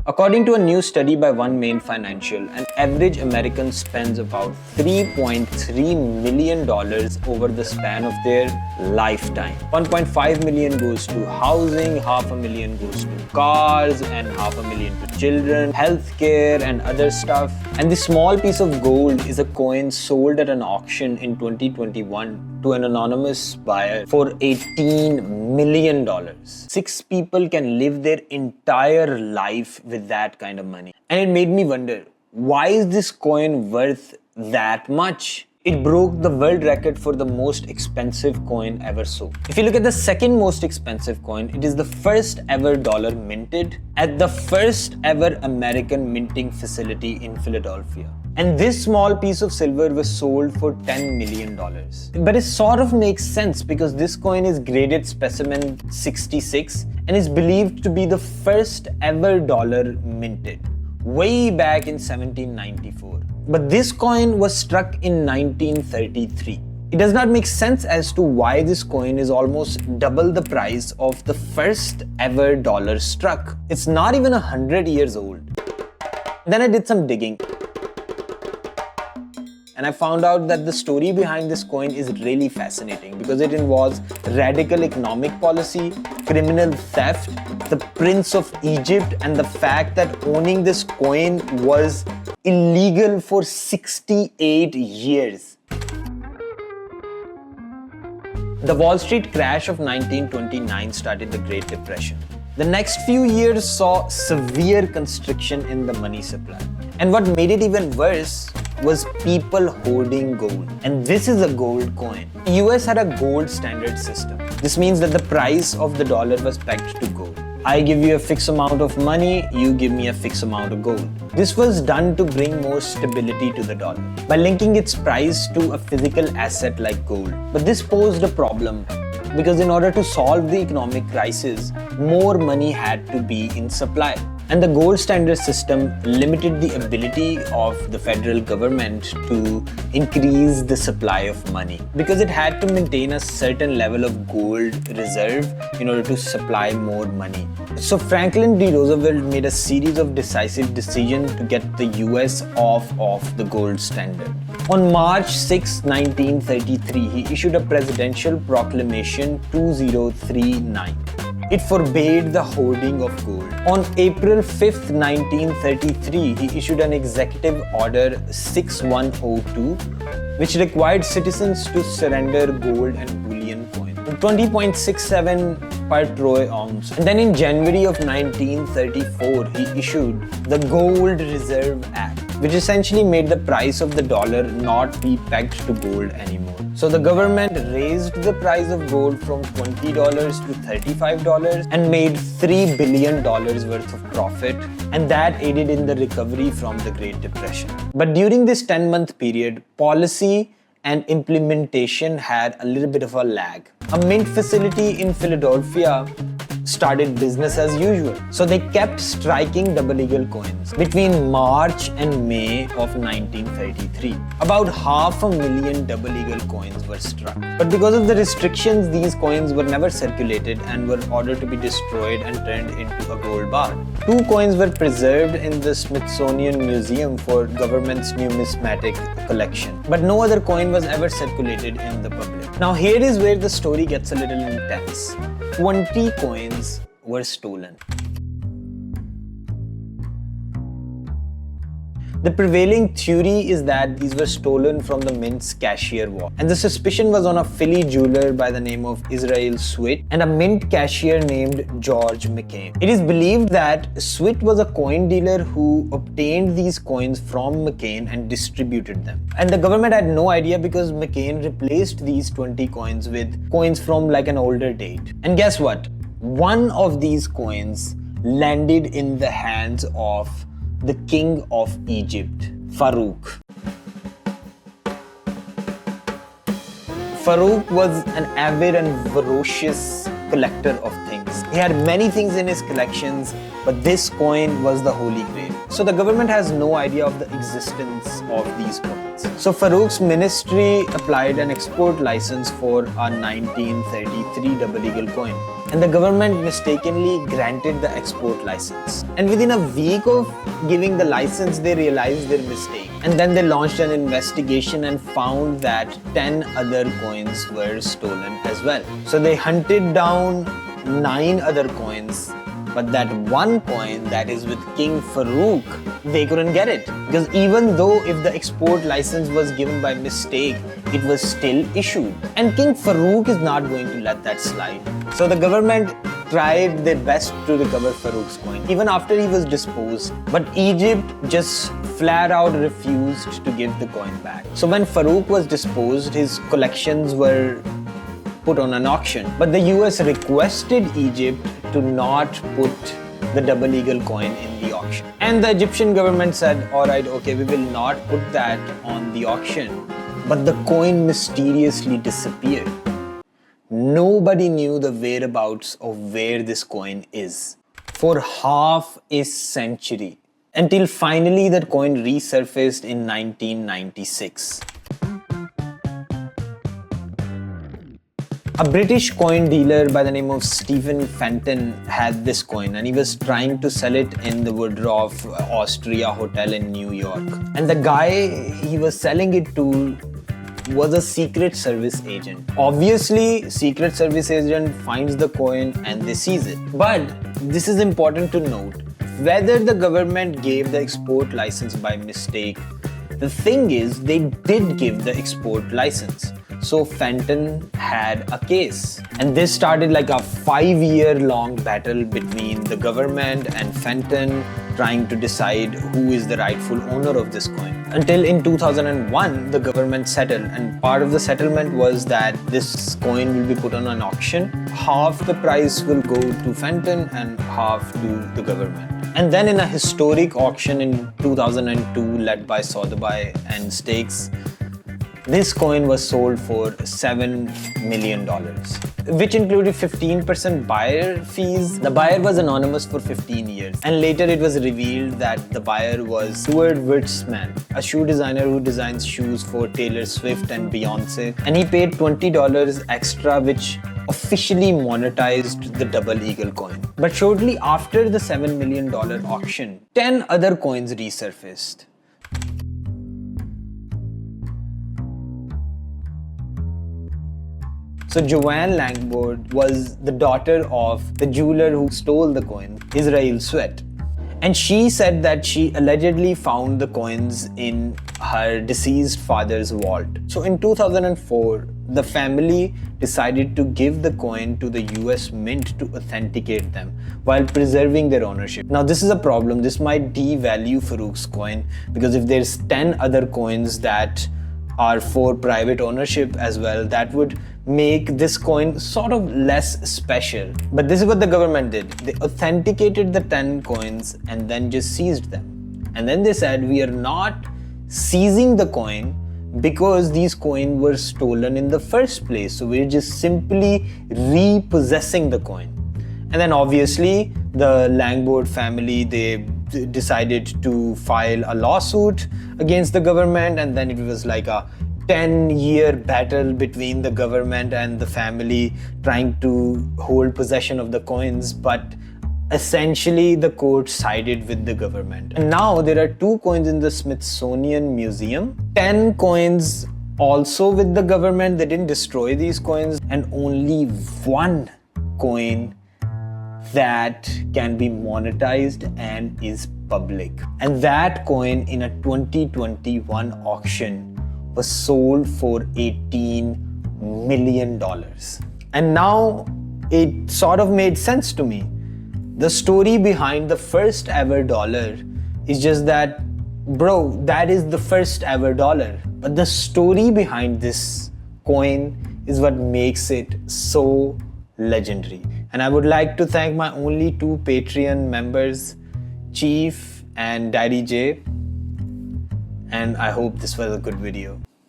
According to a new study by One Main Financial, an average American spends about $3.3 million over the span of their lifetime. 1.5 million goes to housing, $500,000 goes to cars, and $500,000 to children, healthcare, and other stuff. And the small piece of gold is a coin sold at an auction in 2021 to an anonymous buyer for $18 million. 6 people can live their entire life with that kind of money. And it made me wonder, why is this coin worth that much? It broke the world record for the most expensive coin ever sold. If you look at the second most expensive coin, it is the first ever dollar minted at the first ever American minting facility in Philadelphia. And this small piece of silver was sold for $10 million. But it sort of makes sense because this coin is graded specimen 66 and is believed to be the first ever dollar minted way back in 1794. But this coin was struck in 1933. It does not make sense as to why this coin is almost double the price of the first ever dollar struck. It's not even 100 years old. Then I did some digging. And I found out that the story behind this coin is really fascinating because it involves radical economic policy, criminal theft, the Prince of Egypt, and the fact that owning this coin was illegal for 68 years. The Wall Street crash of 1929 started the Great Depression. The next few years saw severe constriction in the money supply. And what made it even worse was people hoarding gold. And this is a gold coin. The US had a gold standard system. This means that the price of the dollar was pegged to gold. I give you a fixed amount of money, you give me a fixed amount of gold. This was done to bring more stability to the dollar by linking its price to a physical asset like gold. But this posed a problem because in order to solve the economic crisis, more money had to be in supply. And the gold standard system limited the ability of the federal government to increase the supply of money because it had to maintain a certain level of gold reserve in order to supply more money. So Franklin D. Roosevelt made a series of decisive decisions to get the US off of the gold standard. On March 6, 1933, he issued a presidential proclamation 2039. It forbade the hoarding of gold. On April 5th, 1933, he issued an executive order 6102, which required citizens to surrender gold and bullion coins. 20.67 per troy ounce. And then in January of 1934, he issued the Gold Reserve Act, which essentially made the price of the dollar not be pegged to gold anymore. So the government raised the price of gold from $20 to $35 and made $3 billion worth of profit, and that aided in the recovery from the Great Depression. But during this 10-month period, policy and implementation had a little bit of a lag. A mint facility in Philadelphia started business as usual. So they kept striking double eagle coins. Between March and May of 1933, about 500,000 double eagle coins were struck. But because of the restrictions, these coins were never circulated and were ordered to be destroyed and turned into a gold bar. 2 coins were preserved in the Smithsonian Museum for government's numismatic collection. But no other coin was ever circulated in the public. Now here is where the story gets a little intense. 20 coins were stolen. The prevailing theory is that these were stolen from the mint's cashier vault. And the suspicion was on a Philly jeweler by the name of Israel Swit and a mint cashier named George McCain. It is believed that Swit was a coin dealer who obtained these coins from McCain and distributed them. And the government had no idea because McCain replaced these 20 coins with coins from like an older date. And guess what? One of these coins landed in the hands of the king of Egypt, Farouk. Farouk was an avid and voracious collector of things. He had many things in his collections, but this coin was the holy grail. So the government has no idea of the existence of these coins. So Farouk's ministry applied an export license for a 1933 double eagle coin, and the government mistakenly granted the export license. And within a week of giving the license, they realized their mistake. And then they launched an investigation and found that 10 other coins were stolen as well. So they hunted down 9 other coins, but that one coin that is with King Farouk, they couldn't get it. Because even though if the export license was given by mistake, it was still issued. And King Farouk is not going to let that slide. So the government tried their best to recover Farouk's coin, even after he was disposed. But Egypt just flat out refused to give the coin back. So when Farouk was disposed, his collections were put on an auction. But the US requested Egypt to not put the double eagle coin in the auction. And the Egyptian government said, alright, okay, we will not put that on the auction. But the coin mysteriously disappeared. Nobody knew the whereabouts of where this coin is for half a century, until finally that coin resurfaced in 1996. A British coin dealer by the name of Stephen Fenton had this coin, and he was trying to sell it in the Woodruff Austria hotel in New York. And the guy he was selling it to was a Secret Service agent. Obviously, Secret Service agent finds the coin and they seize it. But this is important to note. Whether the government gave the export license by mistake, the thing is they did give the export license. So Fenton had a case. And this started like a 5-year-long battle between the government and Fenton, trying to decide who is the rightful owner of this coin. Until in 2001, the government settled, and part of the settlement was that this coin will be put on an auction. Half the price will go to Fenton and half to the government. And then in a historic auction in 2002 led by Sotheby's and Stakes, this coin was sold for $7 million, which included 15% buyer fees. The buyer was anonymous for 15 years. And later it was revealed that the buyer was Stuart Weitzman, a shoe designer who designs shoes for Taylor Swift and Beyonce. And he paid $20 extra, which officially monetized the double eagle coin. But shortly after the $7 million auction, 10 other coins resurfaced. So Joanne Langford was the daughter of the jeweler who stole the coin, Israel Sweat. And she said that she allegedly found the coins in her deceased father's vault. So in 2004, the family decided to give the coin to the US Mint to authenticate them while preserving their ownership. Now this is a problem. This might devalue Farouk's coin, because if there's 10 other coins that are for private ownership as well, that would make this coin sort of less special. But this is what the government did. They authenticated the 10 coins and then just seized them. And then they said, we are not seizing the coin because these coins were stolen in the first place. So we're just simply repossessing the coin. And then obviously the Langford family, they decided to file a lawsuit against the government, and then it was like a 10-year battle between the government and the family trying to hold possession of the coins. But essentially the court sided with the government. And now there are 2 coins in the Smithsonian Museum, 10 coins also with the government. They didn't destroy these coins, and only 1 coin that can be monetized and is public. And that coin in a 2021 auction was sold for $18 million. And now it sort of made sense to me. The story behind the first ever dollar is just that, bro, that is the first ever dollar. But the story behind this coin is what makes it so legendary. And I would like to thank my only 2 Patreon members, Chief and Daddy J. And I hope this was a good video.